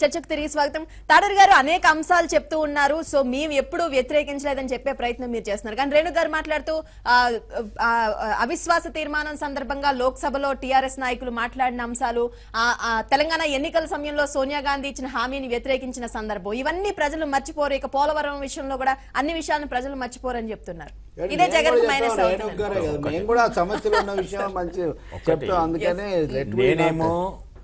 చర్చకు తిరిగి స్వాగతం. తాడూరు గారు అనేక అంశాలు చెప్తూ ఉన్నారు. సో మేము ఎప్పుడు వ్యతిరేకించలేదని చెప్పే ప్రయత్నం మీరు చేస్తున్నారు. కానీ రేణు గారు మాట్లాడుతూ అవిశ్వాస తీర్మానం సందర్భంగా లోక్సభలో టీఆర్ఎస్ నాయకులు మాట్లాడిన అంశాలు, తెలంగాణ ఎన్నికల సమయంలో సోనియా గాంధీ ఇచ్చిన హామీని వ్యతిరేకించిన సందర్భం, ఇవన్నీ ప్రజలు మర్చిపోరు. ఇక పోలవరం విషయంలో కూడా అన్ని విషయాలను ప్రజలు మర్చిపోరని చెప్తున్నారు. ఇదే జగన్ మైనస్ నేనేమో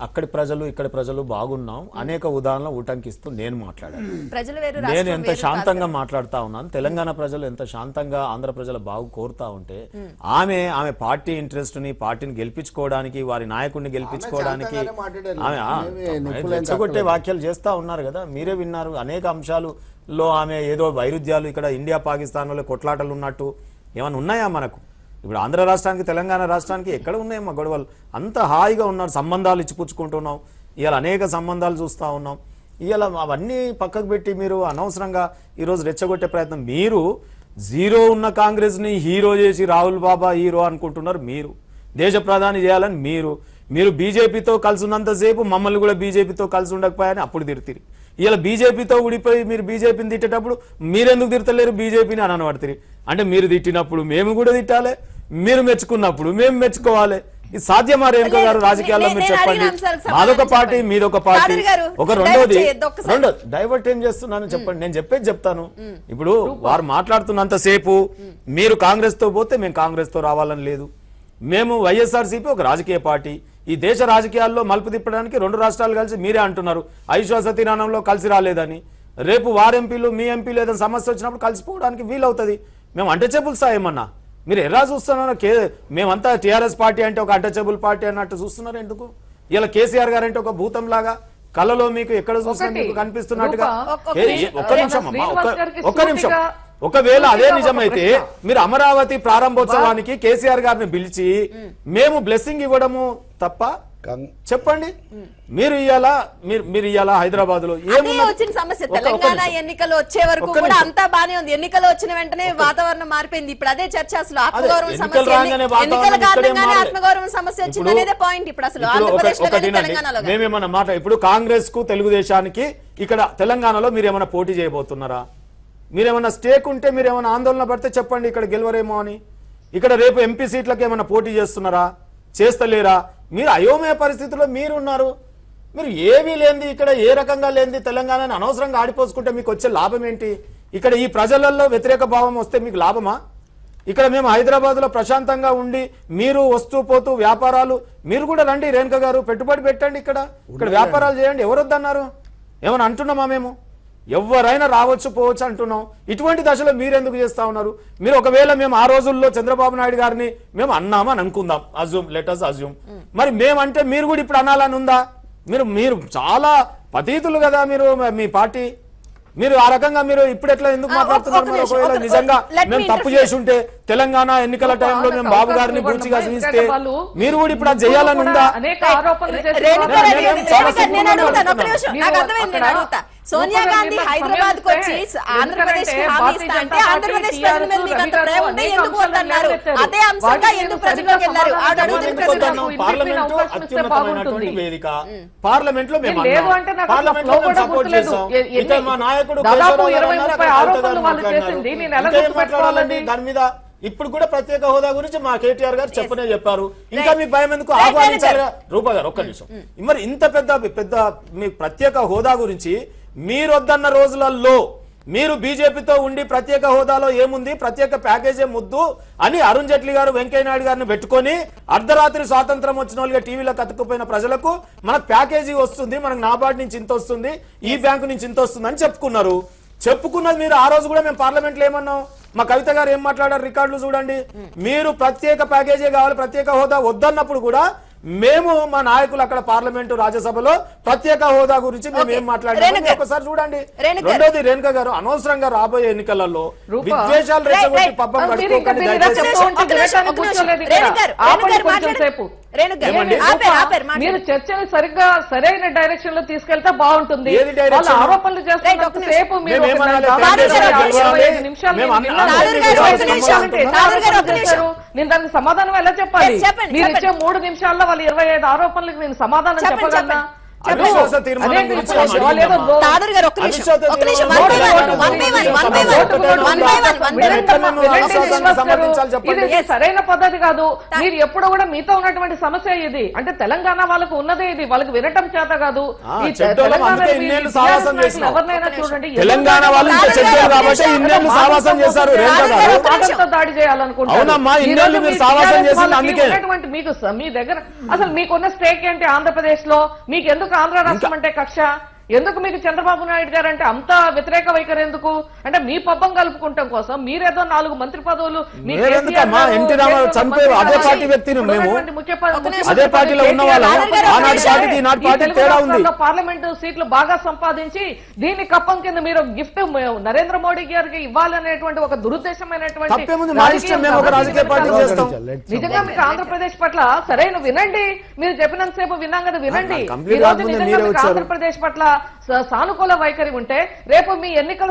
అక్కడి ప్రజలు ఇక్కడి ప్రజలు బాగున్నాం అనేక ఉదాహరణలు ఉటంకిస్తూ నేను మాట్లాడాను. నేను ఎంత శాంతంగా మాట్లాడుతా ఉన్నాను. తెలంగాణ ప్రజలు ఎంత శాంతంగా ఆంధ్ర ప్రజల బాగు కోరుతా ఉంటే ఆమె పార్టీ ఇంట్రెస్ట్ ని, పార్టీని గెలిపించుకోవడానికి, వారి నాయకుడిని గెలిపించుకోవడానికి ఆమె రెచ్చగొట్టే వ్యాఖ్యలు చేస్తా ఉన్నారు కదా, మీరే విన్నారు. అనేక అంశాలలో ఆమె ఏదో వైరుధ్యాలు, ఇక్కడ ఇండియా పాకిస్తాన్ వల్ల కొట్లాటలు ఉన్నట్టు ఏమైనా ఉన్నాయా మనకు? ఇప్పుడు ఆంధ్ర రాష్ట్రానికి తెలంగాణ రాష్ట్రానికి ఎక్కడ ఉన్నాయమ్మా గొడవలు? అంత హాయిగా ఉన్నారు, సంబంధాలు ఇచ్చిపుచ్చుకుంటున్నాం. ఇవాళ అనేక సంబంధాలు చూస్తూ ఉన్నాం. ఇవాళ అవన్నీ పక్కకు పెట్టి మీరు అనవసరంగా ఈరోజు రెచ్చగొట్టే ప్రయత్నం. మీరు జీరో ఉన్న కాంగ్రెస్ని హీరో చేసి రాహుల్ బాబా హీరో అనుకుంటున్నారు. మీరు దేశ ప్రధాని చేయాలని మీరు బీజేపీతో కలిసి ఉన్నంతసేపు మమ్మల్ని కూడా బీజేపీతో కలిసి ఉండకపోయాని అప్పుడు తిరుతిరి. ఇలా బీజేపీతో ఊడిపోయి మీరు బీజేపీని తిట్టేటప్పుడు మీరెందుకు తిడతలేరు బీజేపీని అని అనబడుతుంది. అంటే మీరు తిట్టినప్పుడు మేము కూడా తిట్టాలి, మీరు మెచ్చుకున్నప్పుడు మేము మెచ్చుకోవాలి. ఇది సాధ్యమా రేణుక గారు? రాజకీయాల్లో మీరు చెప్పండి. మాదొక పార్టీ, మీదొక పార్టీ. ఒక రెండోది డైవర్ట్ ఏం చేస్తున్నాను చెప్పండి. నేను చెప్పేది చెప్తాను. ఇప్పుడు వారు మాట్లాడుతున్నంతసేపు మీరు కాంగ్రెస్ తో పోతే మేము కాంగ్రెస్ తో రావాలని లేదు. మేము వైఎస్ఆర్సీపీ ఒక రాజకీయ పార్టీ. ఈ దేశ రాజకీయాల్లో మలుపు తిప్పడానికి రెండు రాష్ట్రాలు కలిసి మీరే అంటున్నారు అవిశ్వాస తీర్మానంలో కలిసి రాలేదని. రేపు వారి ఎంపీలు మీ ఎంపీలు ఏదైనా సమస్య వచ్చినప్పుడు కలిసిపోవడానికి వీలవుతుంది. మేము అంటచబుల్ ఏమన్నా మీరు ఎలా చూస్తున్నారు? మేమంతా టీఆర్ఎస్ పార్టీ అంటే ఒక అంటచబుల్ పార్టీ అన్నట్టు చూస్తున్నారు ఎందుకు? ఇలా కేసీఆర్ గారు అంటే ఒక భూతం లాగా కళ్ళలో మీకు ఎక్కడ చూసినా మీకు కనిపిస్తున్నట్టుగా. ఒక్క నిమిషం. ఒకవేళ అదే నిజమైతే మీరు అమరావతి ప్రారంభోత్సవానికి కేసీఆర్ గారిని పిలిచి మేము బ్లెస్సింగ్ ఇవ్వడము తప్ప చెప్పండి. మీరు ఇవాళ హైదరాబాద్ లో వచ్చిన సమస్య తెలంగాణ ఎన్నికలు వచ్చే వరకు కూడా అంతా బానే ఉంది. ఎన్నికలు వచ్చిన వెంటనే వాతావరణం మారిపోయింది. ఇప్పుడు అదే చర్చ. అసలు ఆత్మగౌరవం సమస్య, ఎన్నికల కారణంగానే ఆత్మగౌరవం సమస్య వచ్చింది అనేది పాయింట్. ఇప్పుడు అసలు ఆంధ్రప్రదేశ్ లో తెలంగాణలో మేమేమన్నా మాట ఇప్పుడు కాంగ్రెస్ కు తెలుగుదేశానికి ఇక్కడ తెలంగాణలో మీరేమన్నా పోటీ చేయబోతున్నారా? మీరేమన్నా స్టేక్ ఉంటే మీరేమన్నా ఆందోళన పడితే చెప్పండి, ఇక్కడ గెలవరేమో అని. ఇక్కడ రేపు ఎంపీ సీట్లకు ఏమైనా పోటీ చేస్తున్నారా? చేస్తలేరా? మీరు అయోమయ పరిస్థితుల్లో మీరున్నారు. మీరు ఏమీ లేనిది, ఇక్కడ ఏ రకంగా లేనిది తెలంగాణని అనవసరంగా ఆడిపోసుకుంటే మీకు వచ్చే లాభం ఏంటి? ఇక్కడ ఈ ప్రజలలో వ్యతిరేక భావం వస్తే మీకు లాభమా? ఇక్కడ మేము హైదరాబాద్లో ప్రశాంతంగా ఉండి మీరు వస్తూ పోతూ వ్యాపారాలు, మీరు కూడా రండి రేణుక గారు, పెట్టుబడి పెట్టండి, ఇక్కడ వ్యాపారాలు చేయండి. ఎవరొద్దన్నారు? ఏమని అంటున్నామా మేము? ఎవరైనా రావచ్చు పోవచ్చు అంటున్నాం. ఇటువంటి దశలో మీరెందుకు చేస్తా ఉన్నారు? మీరు ఒకవేళ మేము ఆ రోజుల్లో చంద్రబాబు నాయుడు గారిని మేము అన్నామని అనుకుందాం, అజ్యూమ్, లెట్ us అజ్యూమ్. మరి మేమంటే మీరు కూడా ఇప్పుడు అనాలని ఉందా? మీరు చాలా పతీతులు కదా మీరు, మీ పార్టీ. మీరు ఆ రకంగా మీరు ఇప్పుడు ఎట్లా ఎందుకు మాట్లాడుతున్నారు? మరి ఒకవేళ నిజంగా మేము తప్పు చేసి ఉంటే తెలంగాణ ఎన్నికల టైంలో మేము బాబు గారిని పూర్తిగా చూస్తే మీరు కూడా ఇప్పుడు అది చేయాలని ఉందా? సోనియా గాంధీ హైదరాబాద్ కు వచ్చి ఆంధ్రప్రదేశ్ హామీ ఇస్తా అంటే ఆంధ్రప్రదేశ్ ప్రజల మీద మీకు అంత ప్రేమ ఉంటే ఎందుకు వద్దన్నారు? అదే అంశంగా ఎందుకు ప్రజల్లోకి వెళ్ళారు? పార్లమెంటు అత్యున్నతమైనటువంటి వేదిక. పార్లమెంట్ లో మేము పార్లమెంట్ లో మేము సపోర్ట్ చేసాం. ఇక మా నాయకుడు మాట్లాడాలండి దాని మీద. ఇప్పుడు కూడా ప్రత్యేక హోదా గురించి మా కేటీఆర్ గారు చెప్పారు. ఇంకా మీకు భయం ఎందుకు? ఆహ్వానించారు రూపా గారు. ఒక్క నిమిషం. మరి ఇంత పెద్ద మీ ప్రత్యేక హోదా గురించి మీరు వద్దన్న రోజులలో మీరు బీజేపీతో ఉండి ప్రత్యేక హోదాలో ఏముంది, ప్రత్యేక ప్యాకేజీ ముద్దు అని అరుణ్ జైట్లీ గారు వెంకయ్య గారిని పెట్టుకొని అర్ధరాత్రి స్వాతంత్రం వచ్చిన వాళ్ళుగా టీవీలో కతుక్కుపోయిన ప్రజలకు మనకు ప్యాకేజీ వస్తుంది, మనకు నాబార్డు నుంచి ఇంత వస్తుంది, ఈ బ్యాంకు నుంచి ఇంత వస్తుంది అని చెప్పుకున్నది మీరు. ఆ రోజు కూడా మేము పార్లమెంట్ లో ఏమన్నాం? మా కవిత గారు ఏం మాట్లాడారు రికార్డులు చూడండి. మీరు ప్రత్యేక ప్యాకేజీ కావాలి, ప్రత్యేక హోదా వద్దన్నప్పుడు కూడా మేము మా నాయకులు అక్కడ పార్లమెంటు రాజ్యసభలో ప్రత్యేక హోదా గురించి మేము ఏం మాట్లాడాము ఒకసారి చూడండి. రెండోది రేణుక గారు, అనవసరంగా రాబోయే ఎన్నికలలో విద్వేషాలు రెచ్చగొట్టి పబ్బం గడుపుకోకండి మీరు చర్చను సరిగ్గా సరైన డైరెక్షన్ లో తీసుకెళ్తే బాగుంటుంది. ఆరోపణలు చేస్తున్నంతసేపు మీరు నేను దానికి సమాధానం ఎలా చెప్పాలి? మీరు ఇచ్చే 3 నిమిషాల్లో వాళ్ళు 25 ఆరోపణలకు నేను సమాధానం చెప్పగలనా? అవిశ్వాస తీర్మానం గురించి తాడూరు గారు ఒక్క నిమిషం ఇది సరైన పద్ధతి కాదు. మీరు ఎప్పుడు కూడా మీతో ఉన్నటువంటి సమస్య ఇది. అంటే తెలంగాణ వాళ్ళకు ఉన్నదే ఇది, వాళ్ళకి వినటం చేత కాదు. ఈ ఎవరినైనా చూడండి, తెలంగాణ వాళ్ళు దాడి చేయాలనుకుంటున్నారు. మీకు మీ దగ్గర అసలు మీకున్న స్టేక్ ఏంటి ఆంధ్రప్రదేశ్ లో? మీకు ఎందుకు ఆంధ్ర రాష్ట్రం అంటే కక్ష? ఎందుకు మీకు చంద్రబాబు నాయుడు గారు అంటే అంత వ్యతిరేక వైఖరి ఎందుకు? అంటే మీ పబ్బం కలుపుకుంటాం కోసం మీరేదో 4 మంత్రి పదవులు పార్లమెంటు సీట్లు బాగా సంపాదించి దీన్ని కప్పం కింద మీరు గిఫ్ట్ నరేంద్ర మోడీ గారికి ఇవ్వాలనేటువంటి ఒక దురుద్దేశమైనటువంటి నిజంగా మీకు ఆంధ్రప్రదేశ్ పట్ల సరైన వినండి. మీరు చెప్పినంతసేపు విన్నాం కదా, వినండి. ఈ రోజు నిజంగా మీకు ఆంధ్రప్రదేశ్ పట్ల సానుకూల వైఖరి ఉంటే రేపు మీ ఎన్నికల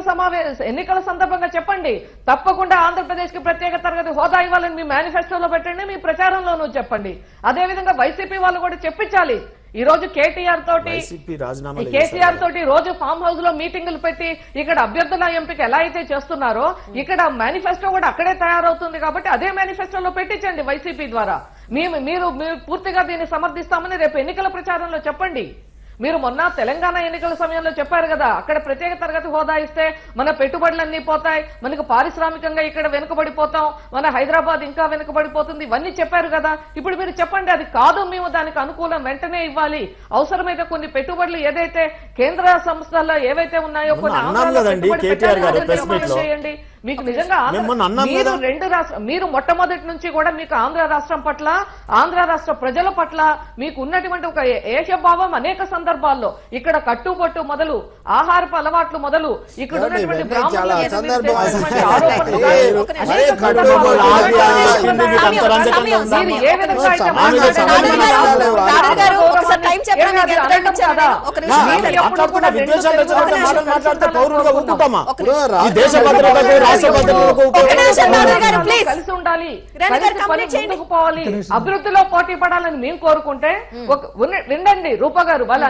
సందర్భంగా చెప్పండి. తప్పకుండా ఆంధ్రప్రదేశ్ కి ప్రత్యేక తరగతి హోదా ఇవ్వాలని మీ మేనిఫెస్టోలో పెట్టండి, మీ ప్రచారంలోనూ చెప్పండి. అదేవిధంగా వైసీపీ వాళ్ళు కూడా చెప్పించాలి. ఈ రోజు కేటీఆర్ తోటి రోజు ఫామ్ హౌస్ లో మీటింగులు పెట్టి ఇక్కడ అభ్యర్థుల ఎంపిక ఎలా అయితే చేస్తున్నారో ఇక్కడ మేనిఫెస్టో కూడా అక్కడే తయారవుతుంది. కాబట్టి అదే మేనిఫెస్టోలో పెట్టించండి వైసీపీ ద్వారా. మీరు పూర్తిగా దీన్ని సమర్థిస్తామని రేపు ఎన్నికల ప్రచారంలో చెప్పండి. మీరు మొన్న తెలంగాణ ఎన్నికల సమయంలో చెప్పారు కదా, అక్కడ ప్రత్యేక తరగతి హోదా ఇస్తే మన పెట్టుబడులన్నీ పోతాయి, మనకు పారిశ్రామికంగా ఇక్కడ వెనుకబడిపోతాం, మన హైదరాబాద్ ఇంకా వెనుకబడిపోతుంది, ఇవన్నీ చెప్పారు కదా. ఇప్పుడు మీరు చెప్పండి అది కాదు, మేము దానికి అనుకూలం వెంటనే ఇవ్వాలి, అవసరమైతే కొన్ని పెట్టుబడులు ఏదైతే కేంద్ర సంస్థల్లో ఏవైతే ఉన్నాయో కొన్ని చేయండి. మీకు నిజంగా మీరు మొట్టమొదటి నుంచి కూడా మీకు ఆంధ్ర రాష్ట్రం పట్ల, ఆంధ్ర రాష్ట్ర ప్రజల పట్ల మీకు ఉన్నటువంటి ఒక ఏకభావం అనేక సందర్భాల్లో ఇక్కడ కట్టుబొట్టు మొదలు, ఆహారపు అలవాట్లు మొదలు, ఇక్కడ ఉన్నటువంటి కలిసి ఉండాలి, పోవాలి, అభివృద్ధిలో పోటీ పడాలని మేము కోరుకుంటే వినండి రూపా గారు వాళ్ళు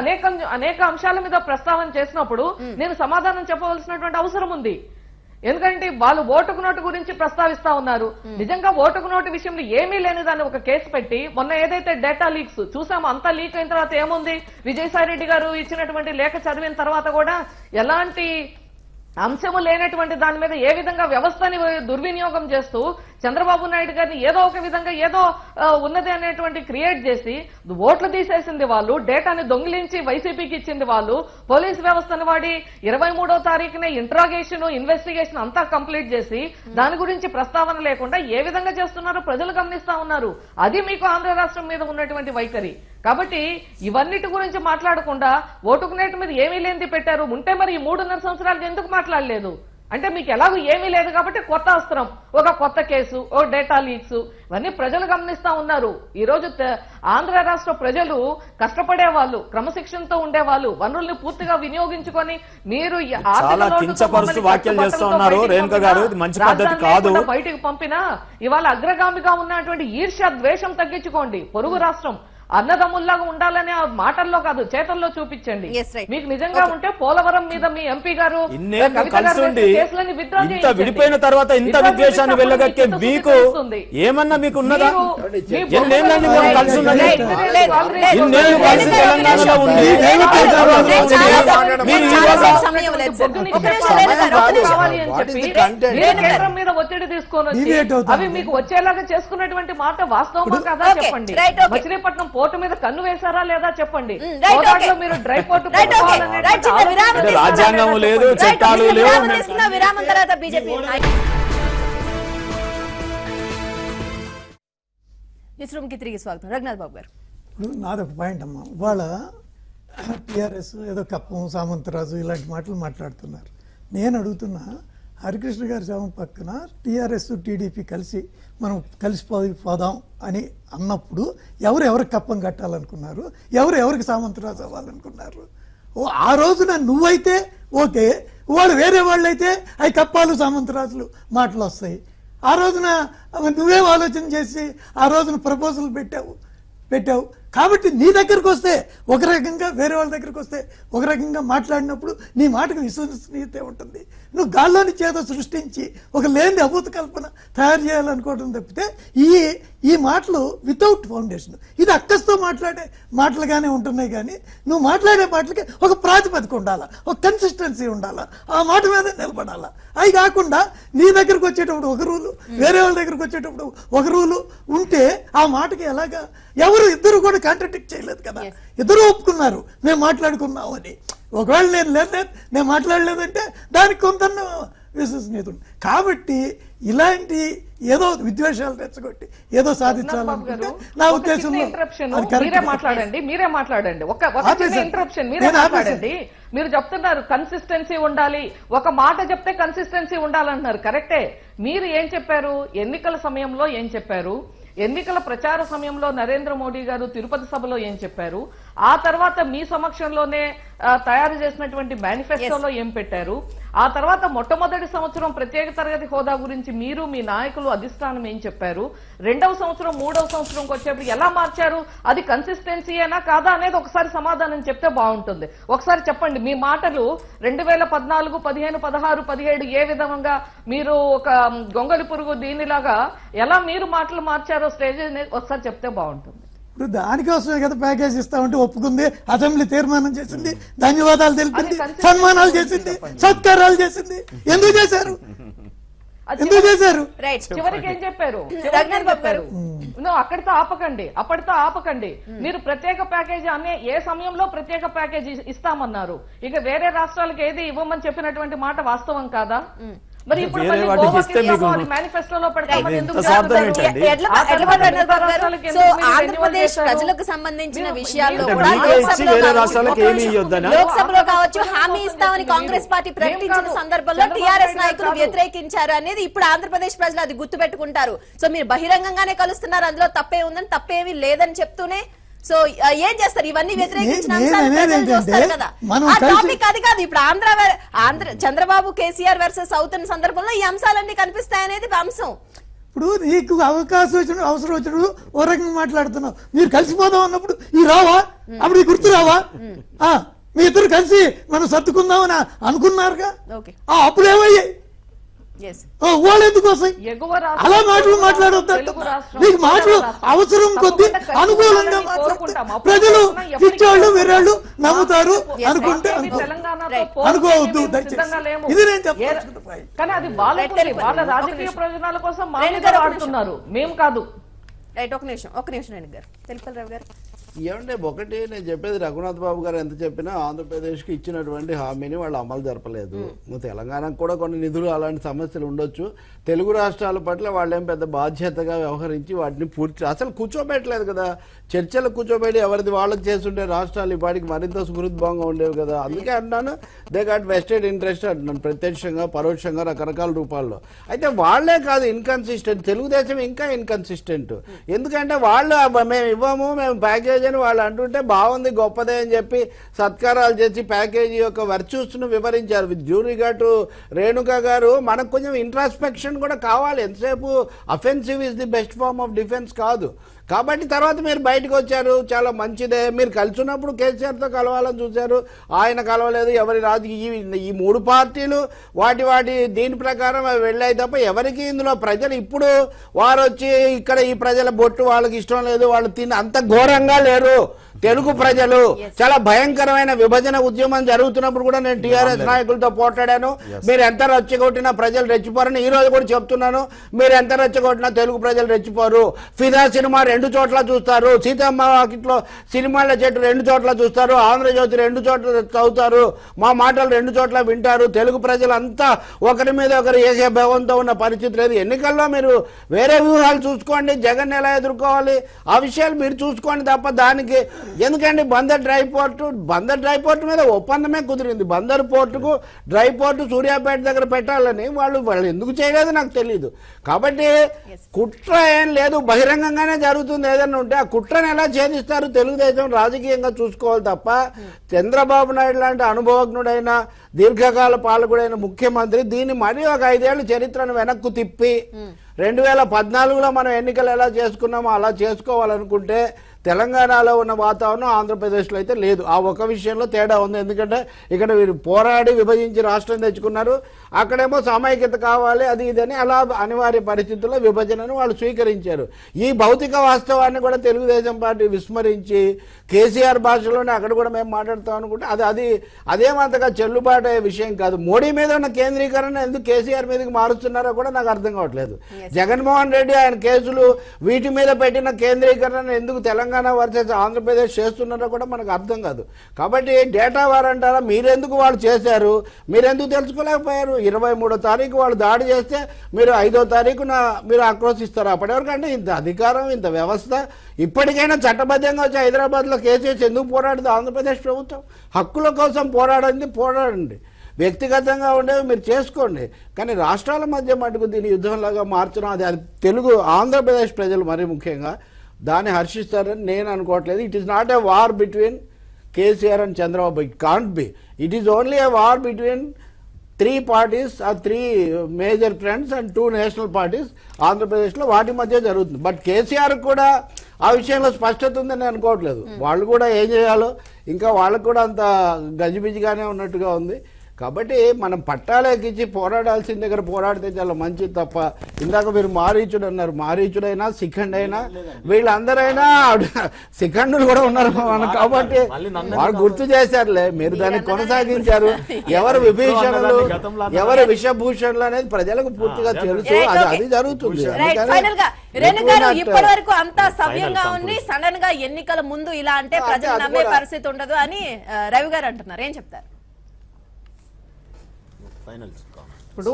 అనేక అంశాల మీద ప్రస్తావన చేసినప్పుడు నేను సమాధానం చెప్పవలసినటువంటి అవసరం ఉంది. ఎందుకంటే వాళ్ళు ఓటుకు నోటు గురించి ప్రస్తావిస్తా ఉన్నారు. నిజంగా ఓటుకు నోటు విషయంలో ఏమీ లేని దాన్ని ఒక కేసు పెట్టి మొన్న ఏదైతే డేటా లీక్స్ చూసామో అంతా లీక్ అయిన తర్వాత ఏముంది, విజయసాయి రెడ్డి గారు ఇచ్చినటువంటి లేఖ చదివిన తర్వాత కూడా ఎలాంటి అంశము లేనటువంటి దాని మీద ఏ విధంగా వ్యవస్థని దుర్వినియోగం చేస్తూ చంద్రబాబు నాయుడు గారిని ఏదో ఒక విధంగా ఏదో ఉన్నది అనేటువంటి క్రియేట్ చేసి ఓట్లు తీసేసింది వాళ్ళు, డేటాని దొంగిలించి వైసీపీకి ఇచ్చింది వాళ్ళు, పోలీస్ వ్యవస్థను వాడి 23వ తారీఖునే ఇంట్రాగేషన్ ఇన్వెస్టిగేషన్ అంతా కంప్లీట్ చేసి దాని గురించి ప్రస్తావన లేకుండా ఏ విధంగా చేస్తున్నారో ప్రజలు గమనిస్తా ఉన్నారు. అది మీకు ఆంధ్ర రాష్ట్రం మీద ఉన్నటువంటి వైఖరి. కాబట్టి ఇవన్నిటి గురించి మాట్లాడకుండా ఓటుకు నేటి మీద ఏమీ లేనిది పెట్టారు. ఉంటే మరి ఈ 3.5 సంవత్సరాలు ఎందుకు మాట్లాడలేదు? అంటే మీకు ఎలాగో ఏమీ లేదు కాబట్టి కొత్త అస్త్రం, ఒక కొత్త కేసు, ఓ డేటా లీక్స్, ఇవన్నీ ప్రజలు గమనిస్తా ఉన్నారు. ఈ రోజు ఆంధ్ర రాష్ట్ర ప్రజలు కష్టపడే వాళ్ళు, క్రమశిక్షణతో ఉండేవాళ్ళు, వనరుల్ని పూర్తిగా వినియోగించుకొని మీరు బయటకు పంపినా ఇవాళ అగ్రగామిగా ఉన్నటువంటి ఈర్ష్య ద్వేషం తగ్గించుకోండి. పొరుగు రాష్ట్రం అన్నదమ్ముల్లాగా ఉండాలని ఆ మాటల్లో కాదు చేతల్లో చూపించండి. మీకు నిజంగా ఉంటే పోలవరం మీద మీ ఎంపీ గారు విడిపోయిన తర్వాత ఇంత విద్వేషాన్ని వెళ్ళగక్కే మీకు ఏమన్నా మీకు ఉన్నదా? కలిసి ఉన్నది ఇన్నేళ్ళు కలిసి తెలంగాణలో ఉండి కేంద్రం మీద ఒత్తిడి తీసుకొని వచ్చి అవి మీకు వచ్చేలాగా చేసుకున్నటువంటి మాట వాస్తవమా కదా చెప్పండి. మచిలీపట్నం పోర్టు మీద కన్ను వేశారా లేదా చెప్పండి. మీరు డ్రై పోర్టు రాజ్యాంగం లేదు, చట్టాలు లేవు. విరామం తర్వాత బీజేపీ కి తిరిగి స్వాగతం. రఘునాథ్ బాబు గారు, ఇప్పుడు నాదొక పాయింట్ అమ్మా, ఇవాళ టీఆర్ఎస్ ఏదో కప్పం సామంతరాజు ఇలాంటి మాటలు మాట్లాడుతున్నారు. నేను అడుగుతున్నా, హరికృష్ణ గారి శవం పక్కన టీఆర్ఎస్ టీడీపీ కలిసి మనం కలిసిపోదాం అని అన్నప్పుడు ఎవరికి కప్పం కట్టాలనుకున్నారు, ఎవరికి సామంతరాజు అవ్వాలనుకున్నారు? ఆ రోజున నువ్వైతే ఓకే, వాళ్ళు వేరే వాళ్ళు అయితే అవి కప్పాలు సామంతరాజులు మాటలు వస్తాయి. ఆ రోజున నువ్వేం ఆలోచన చేసి ఆ రోజున ప్రపోజల్ పెట్టావు. కాబట్టి నీ దగ్గరకు వస్తే ఒక రకంగా, వేరే వాళ్ళ దగ్గరకు వస్తే ఒక రకంగా మాట్లాడినప్పుడు నీ మాటకు విశ్వసనీయత ఉంటుంది. నువ్వు గాల్లోని చేత సృష్టించి ఒక లేని అభూత కల్పన తయారు చేయాలనుకోవడం తప్పితే ఈ మాటలు వితౌట్ ఫౌండేషన్, ఇది అక్కస్తో మాట్లాడే మాటలుగానే ఉంటున్నాయి. కానీ నువ్వు మాట్లాడే మాటలకి ఒక ప్రాతిపదిక ఉండాలా, ఒక కన్సిస్టెన్సీ ఉండాలా, ఆ మాట మీద నిలబడాలా. అవి కాకుండా నీ దగ్గరకు వచ్చేటప్పుడు ఒక రూలు, వేరే వాళ్ళ దగ్గరకు వచ్చేటప్పుడు ఒక రూలు ఉంటే ఆ మాటకి ఎలాగా? ఇద్దరు కూడా కాంట్రాడిక్ట్ చేయలేదు కదా, ఇద్దరు ఒప్పుకున్నారు మేము మాట్లాడుకున్నాం అని. ఒకవేళ నేను మాట్లాడలేదంటే దానికి కొంత విశ్వసనీయత ఉంది. కాబట్టి ఇలాంటి ఏదో విద్వేషాలు రెచ్చగొట్టి ఏదో సాధించాలనుకుంటే నా ఉద్దేశంలో మీరే మాట్లాడండి. మీరు చెప్తున్నారు కన్సిస్టెన్సీ ఉండాలి, ఒక మాట చెప్తే కన్సిస్టెన్సీ ఉండాలంటున్నారు. కరెక్టే. మీరు ఏం చెప్పారు? ఎన్నికల సమయంలో ఏం చెప్పారు? ఎన్నికల ప్రచార సమయంలో నరేంద్ర మోడీ గారు తిరుపతి సభలో ఏం చెప్పారు? ఆ తర్వాత మీ సమక్షంలోనే తయారు చేసినటువంటి మేనిఫెస్టోలో ఏం పెట్టారు? ఆ తర్వాత మొట్టమొదటి సంవత్సరం ప్రత్యేక తరగతి హోదా గురించి మీరు, మీ నాయకులు, అధిష్టానం ఏం చెప్పారు? రెండవ సంవత్సరం, మూడవ సంవత్సరంకి వచ్చేప్పుడు ఎలా మార్చారు? అది కన్సిస్టెన్సీయేనా కాదా అనేది ఒకసారి సమాధానం చెప్తే బాగుంటుంది. ఒకసారి చెప్పండి మీ మాటలు. 2014, 15, 16, 17 ఏ విధంగా మీరు ఒక గొంగలి పురుగు దీనిలాగా ఎలా మీరు మాటలు మార్చారో స్టేజ్ ఒకసారి చెప్తే బాగుంటుంది. ఇప్పుడు దానికోసమే కదా ప్యాకేజ్ ఇస్తామంటే ఒప్పుకుంది, అసెంబ్లీ తీర్మానం చేసింది, ధన్యవాదాలు తెలిపింది, సన్మానాలు చేసింది, సత్కారాలు చేసింది. ఎందుకు చేశారు? చివరికి ఏం చెప్పారు? అప్పటితో ఆపకండి. మీరు ప్రత్యేక ప్యాకేజీ అనే ఏ సమయంలో ప్రత్యేక ప్యాకేజీ ఇస్తామన్నారు? ఇక వేరే రాష్ట్రాలకు ఏది ఇవ్వమని చెప్పినటువంటి మాట వాస్తవం కాదా? మరి ఇప్పుడు మేనిఫెస్టోలో ఆంధ్రప్రదేశ్ ప్రజలకు సంబంధించిన విషయాల్లో కూడా లోక్సభలో కావచ్చు హామీ ఇస్తామని కాంగ్రెస్ పార్టీ ప్రకటించిన సందర్భంలో టీఆర్ఎస్ నాయకులు వ్యతిరేకించారు అనేది ఇప్పుడు ఆంధ్రప్రదేశ్ ప్రజలు అది గుర్తు పెట్టుకుంటారు. సో మీరు బహిరంగంగానే కలుస్తున్నారు, అందులో తప్పే ఉందని, తప్పేమీ లేదని చెప్తూనే సో ఏం చేస్తారు? ఇవన్నీ వ్యతిరేకించిన అంశాలు చూస్తారు కదా. ఆ టాపిక్ అది కాదు. ఇప్పుడు ఆంధ్ర చంద్రబాబు కేసీఆర్ వర్సెస్ సౌత్ అనే సందర్భంలో ఈ అంశాలన్నీ కనిపిస్తాయనేది అంశం. ఇప్పుడు నీకు అవకాశం వచ్చిన అవసరం వచ్చినప్పుడు ఓ రకంగా మాట్లాడుతున్నావు. మీరు కలిసిపోదాం అన్నప్పుడు ఈ రావా? అప్పుడు ఈ గుర్తు రావా? మీ ఇద్దరు కలిసి మనం సర్దుకుందామని అనుకున్నారుగా, అప్పుడు ఏమయ్యాయి? వాళ్ళు ఎందుకు వస్తాయి? అలా మాటలు మాట్లాడొద్దు. మీకు మాటలు అవసరం కొద్ది అనుకూలంగా ప్రజలు పిచ్చోళ్ళు వేరేళ్ళు నమ్ముతారు అనుకుంటే అనుకోవద్దు. ఇది నేను చెప్పాను. కానీ అది వాళ్ళ రాజకీయ ప్రయోజనాల కోసం మామూలుగా ఆడుతున్నారు, మేము కాదు. ఒక నిమిషం రెడ్డి గారు, తెలిపల్ రావు గారు. ఏమంటే ఒకటి నేను చెప్పేది, రఘునాథ్ బాబు గారు ఎంత చెప్పినా ఆంధ్రప్రదేశ్కి ఇచ్చినటువంటి హామీని వాళ్ళు అమలు జరపలేదు. తెలంగాణకు కూడా కొన్ని నిధులు అలాంటి సమస్యలు ఉండొచ్చు. తెలుగు రాష్ట్రాల పట్ల వాళ్ళేం పెద్ద బాధ్యతగా వ్యవహరించి వాటిని అసలు కూర్చోబెట్టలేదు కదా. చర్చలు కూర్చోబెట్టి ఎవరిది వాళ్ళకి చేస్తుంటే రాష్ట్రాలు ఇప్పటికి మరింత సుహృద్భావంగా ఉండేవి కదా. అందుకే అంటున్నాను, దే గాట్ వెస్టెడ్ ఇంట్రెస్ట్ అంటున్నాను, ప్రత్యక్షంగా పరోక్షంగా రకరకాల రూపాల్లో. అయితే వాళ్లే కాదు ఇన్కన్సిస్టెంట్, తెలుగుదేశం ఇంకా ఇన్కన్సిస్టెంట్. ఎందుకంటే వాళ్ళు మేము ఇవ్వము, మేము ప్యాకేజ్ అని వాళ్ళు అంటుంటే బాగుంది, గొప్పదే అని చెప్పి సత్కారాలు చేసి ప్యాకేజీ యొక్క వర్చ్యూస్ ను వివరించారు. With due regard to Renuka garu, మనకు కొంచెం ఇంట్రాస్పెక్షన్ కూడా కావాలి. ఎంతసేపు offensive is the best form of defence కాదు. కాబట్టి తర్వాత మీరు బయటకు వచ్చారు, చాలా మంచిదే. మీరు కలిసి ఉన్నప్పుడు కేసీఆర్తో కలవాలని చూశారు, ఆయన కలవలేదు. ఎవరి ఈ మూడు పార్టీలు వాటి దీని ప్రకారం అవి వెళ్ళాయి తప్ప ఎవరికి ఇందులో ప్రజలు ఇప్పుడు వారు వచ్చి ఇక్కడ ఈ ప్రజల బొట్టు వాళ్ళకి ఇష్టం లేదు, వాళ్ళు తిని అంత ఘోరంగా లేరు. తెలుగు ప్రజలు చాలా భయంకరమైన విభజన ఉద్యమం జరుగుతున్నప్పుడు కూడా నేను టీఆర్ఎస్ నాయకులతో పోట్లాడాను. మీరు ఎంత రెచ్చగొట్టినా ప్రజలు రెచ్చిపోరని ఈ రోజు కూడా చెప్తున్నాను. మీరు ఎంత రెచ్చగొట్టినా తెలుగు ప్రజలు రెచ్చిపోరు. ఫిదా సినిమా 2 చోట్ల చూస్తారు, సీతమ్మ వాకిట్లో సినిమాల చెట్టు 2 చోట్ల చూస్తారు, ఆంధ్రజ్యోతి 2 చోట్ల చదువుతారు, మా మాటలు 2 చోట్ల వింటారు. తెలుగు ప్రజలంతా ఒకరి మీద ఒకరు ఏసే భావంతో ఉన్న పరిస్థితి లేదు. ఎన్నికల్లో మీరు వేరే వ్యూహాలు చూసుకోండి, జగన్ ఎలా ఎదుర్కోవాలి ఆ విషయాలు మీరు చూసుకోండి తప్ప దానికి ఎందుకంటే బందర్ డ్రై పోర్టు మీద ఒప్పందమే కుదిరింది. బందర్ పోర్టుకు డ్రై పోర్టు సూర్యాపేట దగ్గర పెట్టాలని వాళ్ళు ఎందుకు చేయలేదు నాకు తెలియదు. కాబట్టి కుట్ర ఏం లేదు, బహిరంగంగానే జరుగుతుంది. ఏదైనా ఉంటే ఆ కుట్రను ఎలా ఛేదిస్తారు తెలుగుదేశం రాజకీయంగా చూసుకోవాలి తప్ప చంద్రబాబు నాయుడు లాంటి అనుభవజ్ఞుడైన దీర్ఘకాల పాలకుడైన ముఖ్యమంత్రి దీన్ని మరీ ఒక 5 ఏళ్ల చరిత్రను వెనక్కు తిప్పి 2014లో మనం ఎన్నికలు ఎలా చేసుకున్నామో అలా చేసుకోవాలనుకుంటే తెలంగాణలో ఉన్న వాతావరణం ఆంధ్రప్రదేశ్లో అయితే లేదు. ఆ ఒక విషయంలో తేడా ఉంది. ఎందుకంటే ఇక్కడ వీరు పోరాడి విభజించి రాష్ట్రం తెచ్చుకున్నారు, అక్కడేమో సమైక్యత కావాలి అది ఇదని అలా అనివార్య పరిస్థితుల్లో విభజనను వాళ్ళు స్వీకరించారు. ఈ భౌతిక వాస్తవాన్ని కూడా తెలుగుదేశం పార్టీ విస్మరించి కేసీఆర్ భాషలోనే అక్కడ కూడా మేము మాట్లాడతాం అనుకుంటే అదేమంతగా చెల్లుబాటు అయ్యే విషయం కాదు. మోడీ మీద ఉన్న కేంద్రీకరణ ఎందుకు కేసీఆర్ మీదకి మారుస్తున్నారో కూడా నాకు అర్థం కావట్లేదు. జగన్మోహన్ రెడ్డి ఆయన కేసులు వీటి మీద పెట్టిన కేంద్రీకరణ ఎందుకు తెలంగాణ వర్సెస్ ఆంధ్రప్రదేశ్ చేస్తున్నారో కూడా మనకు అర్థం కాదు. కాబట్టి డేటా వార్ అంటారా, మీరెందుకు వాళ్ళు చేశారు, మీరెందుకు తెలుసుకోలేకపోయారు? 23వ తారీఖు వాళ్ళు దాడి చేస్తే మీరు 5వ తారీఖున మీరు ఆక్రోశిస్తారు. అప్పటివరకంటే ఇంత అధికారం, ఇంత వ్యవస్థ ఇప్పటికైనా చట్టబద్ధంగా వచ్చి హైదరాబాద్లో కేసు చేసి ఎందుకు పోరాడదు ఆంధ్రప్రదేశ్ ప్రభుత్వం? హక్కుల కోసం పోరాడండి, వ్యక్తిగతంగా ఉండేవి మీరు చేసుకోండి, కానీ రాష్ట్రాల మధ్య మటుకు దీని యుద్ధంలాగా మార్చడం అది తెలుగు ఆంధ్రప్రదేశ్ ప్రజలు మరీ ముఖ్యంగా దాన్ని హర్షిస్తారని నేను అనుకోవట్లేదు. It is not a war between KCR and Chandrababu. It can't be. It is only a war between 3 parties or 3 major friends and 2 national parties ఆంధ్రప్రదేశ్లో వాటి మధ్య జరుగుతుంది. బట్ కేసీఆర్ కూడా ఆ విషయంలో స్పష్టత ఉందని అనుకోవట్లేదు. వాళ్ళు కూడా ఏం చేయాలో ఇంకా వాళ్ళకు కూడా అంత గజిబిజిగానే ఉన్నట్టుగా ఉంది. కాబట్టి మనం పట్టాలెక్కించి పోరాడాల్సిన దగ్గర పోరాడితే చాలా మంచిది తప్ప, ఇందాక మీరు మారీచుడు అన్నారు, మారీచుడైనా శిఖండ్ అయినా వీళ్ళందరైనా శిఖండులు కూడా ఉన్నారు మనం. కాబట్టి వాళ్ళు గుర్తు చేశారులే, మీరు దాన్ని కొనసాగించారు. ఎవరు విభీషణులు ఎవరు విషభూషణులు అనేది ప్రజలకు పూర్తిగా తెలుసు. అది జరుగుతుంది. ఇప్పటి వరకు అంతా సవ్యంగా ఉంది, సడన్ గా ఎన్నికల ముందు ఇలా అంటే ప్రజలు నమ్మే పరిస్థితి ఉండదు అని రవి గారు అంటున్నారు. ఏం చెప్తారు? ఇప్పుడు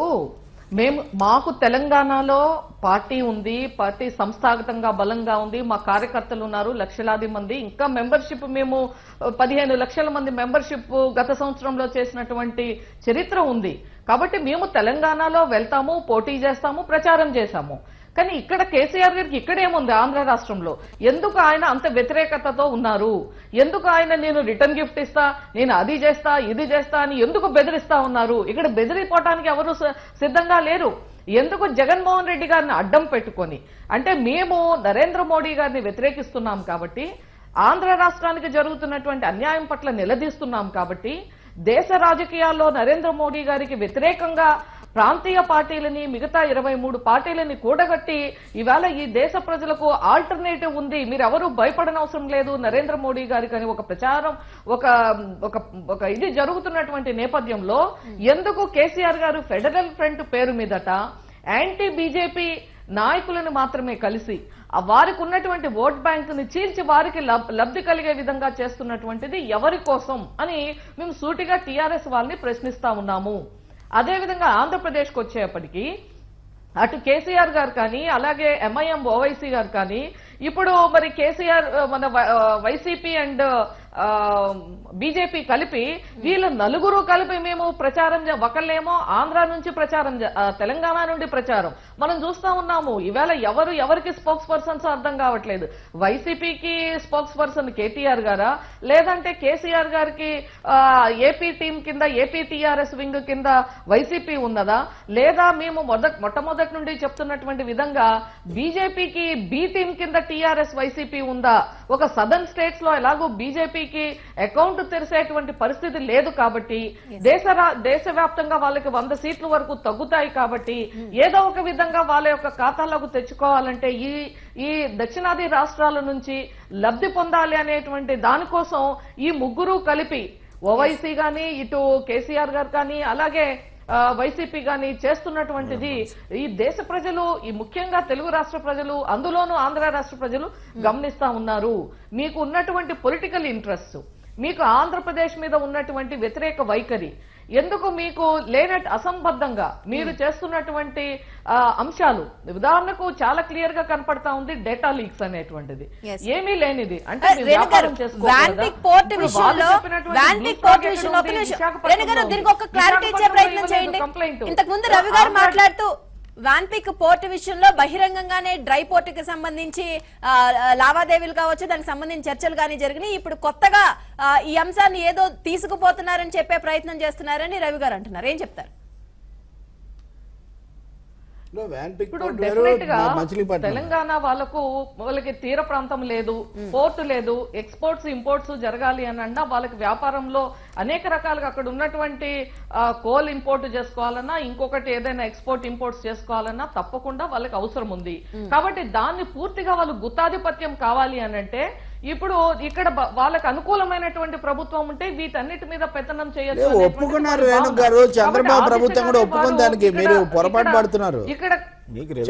మాకు తెలంగాణలో పార్టీ ఉంది, పార్టీ సంస్థాగతంగా బలంగా ఉంది, మా కార్యకర్తలు ఉన్నారు లక్షలాది మంది, ఇంకా మెంబర్షిప్ మేము 15 లక్షల మంది మెంబర్షిప్ గత సంవత్సరంలో చేసినటువంటి చరిత్ర ఉంది. కాబట్టి మేము తెలంగాణలో వెళ్తాము, పోటీ చేస్తాము, ప్రచారం చేశాము. కానీ ఇక్కడ కేసీఆర్ గారికి ఇక్కడేముంది ఆంధ్ర రాష్ట్రంలో? ఎందుకు ఆయన అంత వ్యతిరేకతతో ఉన్నారు? ఎందుకు ఆయన నేను రిటర్న్ గిఫ్ట్ ఇస్తా, నేను అది చేస్తా, ఇది చేస్తా అని ఎందుకు బెదిరిస్తా ఉన్నారు? ఇక్కడ బెదిరిపోవటానికి ఎవరు సిద్ధంగా లేరు. ఎందుకు జగన్మోహన్ రెడ్డి గారిని అడ్డం పెట్టుకొని, అంటే మేము నరేంద్ర మోడీ గారిని వ్యతిరేకిస్తున్నాం కాబట్టి, ఆంధ్ర రాష్ట్రానికి జరుగుతున్నటువంటి అన్యాయం పట్ల నిలదీస్తున్నాం కాబట్టి, దేశ రాజకీయాల్లో నరేంద్ర మోడీ గారికి వ్యతిరేకంగా ప్రాంతీయ పార్టీలని మిగతా 23 పార్టీలని కూడగట్టి ఇవాళ ఈ దేశ ప్రజలకు ఆల్టర్నేటివ్ ఉంది, మీరెవరూ భయపడనవసరం లేదు నరేంద్ర మోడీ గారికి అని ఒక ప్రచారం ఒక ఇది జరుగుతున్నటువంటి నేపథ్యంలో ఎందుకు కేసీఆర్ గారు ఫెడరల్ ఫ్రంట్ పేరు మీదట యాంటీ బీజేపీ నాయకులను మాత్రమే కలిసి వారికి ఉన్నటువంటి ఓట్ బ్యాంక్ ని చీల్చి వారికి లబ్ధి కలిగే విధంగా చేస్తున్నటువంటిది ఎవరి కోసం అని మేము సూటిగా టీఆర్ఎస్ వాళ్ళని ప్రశ్నిస్తా ఉన్నాము. అదేవిధంగా ఆంధ్రప్రదేశ్కి వచ్చేప్పటికీ అటు కేసీఆర్ గారు కానీ అలాగే ఎంఐఎం ఓవైసీ గారు కానీ ఇప్పుడు మరి కేసీఆర్ మన వైసీపీ అండ్ బీజేపీ కలిపి వీళ్ళు నలుగురు కలిపి మేము ప్రచారం ఒకళ్ళేమో ఆంధ్ర నుంచి ప్రచారం తెలంగాణ నుండి ప్రచారం మనం చూస్తా ఉన్నాము. ఈవేళ ఎవరికి స్పోక్స్ పర్సన్స్ అర్థం కావట్లేదు. వైసీపీకి స్పోక్స్ పర్సన్ కేటీఆర్ గారా, లేదంటే కేసీఆర్ గారికి ఏపీ టీం కింద ఏపీ టీఆర్ఎస్ వింగ్ కింద వైసీపీ ఉన్నదా, లేదా మేము మొట్టమొదటి నుండి చెప్తున్నటువంటి విధంగా బీజేపీకి బి టీం కింద టీఆర్ఎస్ వైసీపీ ఉందా? ఒక సదర్న్ స్టేట్స్ లో ఎలాగో బీజేపీకి అకౌంట్ తెరిసేటువంటి పరిస్థితి లేదు కాబట్టి దేశవ్యాప్తంగా వాళ్ళకి 100 సీట్ల వరకు తగ్గుతాయి కాబట్టి ఏదో ఒక విధంగా వాళ్ళ యొక్క ఖాతాలకు తెచ్చుకోవాలంటే ఈ దక్షిణాది రాష్ట్రాల నుంచి లబ్ధి పొందాలి అనేటువంటి దానికోసం ఈ ముగ్గురు కలిపి ఓవైసీ గాని ఇటు కేసీఆర్ గారు కానీ అలాగే వైసీపీ గాని చేస్తున్నటువంటిది ఈ దేశ ప్రజలు, ఈ ముఖ్యంగా తెలుగు రాష్ట్ర ప్రజలు, అందులోనూ ఆంధ్ర రాష్ట్ర ప్రజలు గమనిస్తా ఉన్నారు. మీకు ఉన్నటువంటి పొలిటికల్ ఇంట్రెస్ట్, మీకు ఆంధ్రప్రదేశ్ మీద ఉన్నటువంటి వ్యతిరేక వైఖరి, ఎందుకు మీకు లేనట్టు అసంబద్ధంగా మీరు చేస్తున్నటువంటి అంశాలు ఉదాహరణకు చాలా క్లియర్ గా కనపడతా ఉంది డేటా లీక్స్ అనేటువంటిది ఏమీ లేనిది. అంటే ఇంతకు ముందు రవి గారు మాట్లాడుతూ వాన్పిక్ పోర్టు విషయంలో బహిరంగంగానే డ్రై పోర్టుకి సంబంధించి లావాదేవీలు కావచ్చు, దానికి సంబంధించి చర్చలు కానీ జరిగినాయి. ఇప్పుడు కొత్తగా ఈ అంశాన్ని ఏదో తీసుకుపోతున్నారని చెప్పే ప్రయత్నం చేస్తున్నారని రవి గారు అంటున్నారు. ఏం చెప్తారు? ఇప్పుడు డెఫినెట్ గా తెలంగాణ వాళ్ళకి తీర ప్రాంతం లేదు, పోర్టు లేదు, ఎక్స్పోర్ట్స్ ఇంపోర్ట్స్ జరగాలి అని అన్నా వాళ్ళకి వ్యాపారంలో అనేక రకాలుగా అక్కడ ఉన్నటువంటి కోల్ ఇంపోర్ట్ చేసుకోవాలన్నా ఇంకొకటి ఏదైనా ఎక్స్పోర్ట్ ఇంపోర్ట్స్ చేసుకోవాలన్నా తప్పకుండా వాళ్ళకి అవసరం ఉంది. కాబట్టి దాన్ని పూర్తిగా వాళ్ళు గుత్తాధిపత్యం కావాలి అని అంటే ఇప్పుడు ఇక్కడ వాళ్ళకి అనుకూలమైనటువంటి ప్రభుత్వం ఉంటే వీటన్నిటి మీద పెత్తనం చేయొచ్చు. ఒప్పుకున్నారు రేణు గారు, చంద్రబాబు ప్రభుత్వం కూడా ఒప్పుకుంది దానికి, మీరు పొరపాటు పడుతున్నారు. ఇక్కడ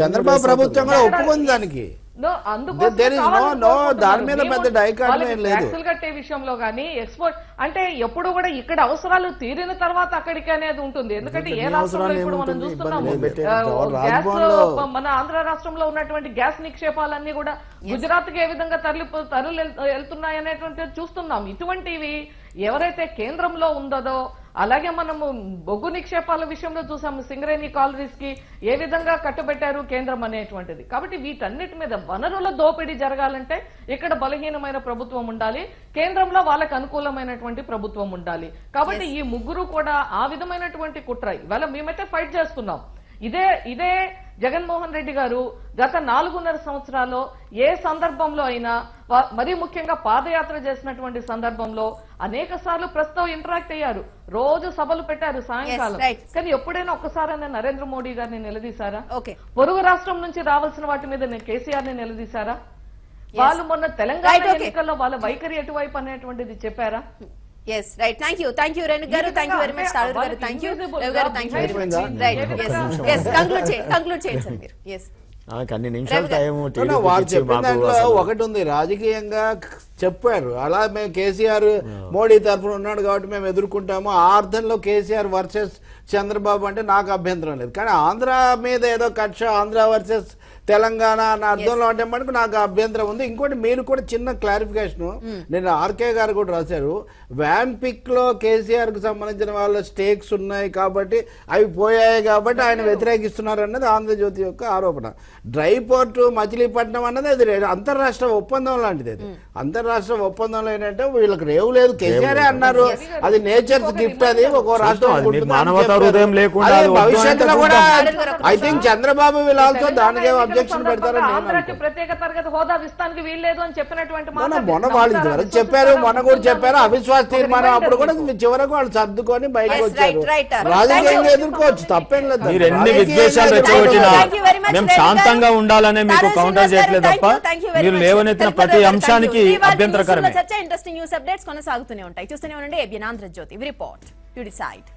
చంద్రబాబు ప్రభుత్వం కూడా ఒప్పుకుంది దానికి, దాని మీద పెద్ద డైకాట్ ట్యాక్సులు కట్టే విషయంలో గానీ ఎక్స్పోర్ట్ అంటే ఎప్పుడు కూడా ఇక్కడ అవసరాలు తీరిన తర్వాత అక్కడికి అనేది ఉంటుంది. ఎందుకంటే ఏ రాష్ట్రంలో ఇప్పుడు మనం చూస్తున్నాము గ్యాస్, మన ఆంధ్ర రాష్ట్రంలో ఉన్నటువంటి గ్యాస్ నిక్షేపాలన్నీ కూడా గుజరాత్ కి ఏ విధంగా తరలి వెళ్తున్నాయి అనేటువంటి చూస్తున్నాం. ఇటువంటివి ఎవరైతే కేంద్రంలో ఉందో అలాగే మనము బొగ్గు నిక్షేపాల విషయంలో చూసాము, సింగరేణి కాలరీస్ కి ఏ విధంగా కట్టుబెట్టారు కేంద్రం అనేటువంటిది. కాబట్టి వీటన్నిటి మీద వనరుల దోపిడీ జరగాలంటే ఇక్కడ బలహీనమైన ప్రభుత్వం ఉండాలి, కేంద్రంలో వాళ్ళకి అనుకూలమైనటువంటి ప్రభుత్వం ఉండాలి. కాబట్టి ఈ ముగ్గురు కూడా ఆ విధమైనటువంటి కుట్ర ఇవాళ మేమైతే ఫైట్ చేస్తున్నాం. ఇదే జగన్మోహన్ రెడ్డి గారు గత 4.5 సంవత్సరాల్లో ఏ సందర్భంలో అయినా మరీ ముఖ్యంగా పాదయాత్ర చేసినటువంటి సందర్భంలో అనేక సార్లు ప్రస్తుతం ఇంటరాక్ట్ అయ్యారు, రోజు సభలు పెట్టారు సాయంకాలం. కానీ ఎప్పుడైనా ఒక్కసారైనా నరేంద్ర మోడీ గారిని నిలదీశారా? పొరుగు రాష్ట్రం నుంచి రావాల్సిన వాటి మీద కేసీఆర్ ని నిలదీశారా? వాళ్ళు మొన్న తెలంగాణ ఎన్నికల్లో వాళ్ళ వైఖరి ఎటువైపు అనేటువంటిది చెప్పారా? Yes, right. Thank you, Renu garu. Thank you very much, Taru garu. Thank you, Ravi garu. Thank you very much. Right. Yes. Conclude చేయండి సార్ మీరు. Yes. అన్ని నిమిషాలు టైం వారు చెప్పిన దాంట్లో ఒకటి ఉంది, రాజకీయంగా చెప్పారు అలా మేము కేసీఆర్ మోడీ తరఫున ఉన్నాడు కాబట్టి మేము ఎదుర్కొంటాము, ఆ అర్థంలో కేసీఆర్ వర్సెస్ చంద్రబాబు అంటే నాకు అభ్యంతరం లేదు. కానీ ఆంధ్ర మీద ఏదో కక్ష, ఆంధ్ర వర్సెస్ తెలంగాణ అన్న అర్థంలో అంటే మటుకు నాకు అభ్యంతరం ఉంది. ఇంకోటి మీరు కూడా చిన్న క్లారిఫికేషన్, నేను ఆర్కే గారు కూడా రాశారు, వ్యాన్ పిక్ లో కేసీఆర్ కు సంబంధించిన వాళ్ళ స్టేక్స్ ఉన్నాయి కాబట్టి అవి పోయాయి కాబట్టి ఆయన వ్యతిరేకిస్తున్నారు అన్నది ఆంధ్రజ్యోతి యొక్క ఆరోపణ. డ్రై పోర్టు మచిలీపట్నం అన్నది అది అంతర్రాష్ట్ర ఒప్పందం లాంటిది. అది అంతర్రాష్ట్ర ఒప్పందంలో ఏంటంటే వీళ్ళకి రేవు లేదు, కేసీఆర్ అన్నారు అది నేచర్స్ గిఫ్ట్, అది ఒక రాష్ట్రం భవిష్యత్తులో కూడా ఐ థింక్ చంద్రబాబు వీళ్ళు ఆల్సో దానికి అబ్జెక్షన్ పెడతారని ప్రత్యేక తరగతి హోదా విస్తానికి వీల్లేదు అని చెప్పినటువంటి మొన్న వాళ్ళు ఇదివరకు చెప్పారు, మొన్న కూడా చెప్పారు అవిశ్వాస తీర్మానం అప్పుడు కూడా చివరకు వాళ్ళు సర్దుకొని బయటకు వచ్చారు. రాజకీయంగా ఎదుర్కోవచ్చు, తప్పేం లేదు. మీరు ఎన్ని విద్వేషాలు రెచ్చగొట్టినా మేము శాంతంగా ఉండాలనే మీకు కౌంటర్ చేయట్లేదు తప్ప మీరు లేవనెత్తిన ప్రతి అంశానికి అభ్యంతరకరమే. ఇంట్రెస్టింగ్ న్యూస్ అప్డేట్స్ కొనసాగుతూనే ఉంటాయి. చూస్తూనే ఉండండి ABN Andhra Jyothi. Report you decide.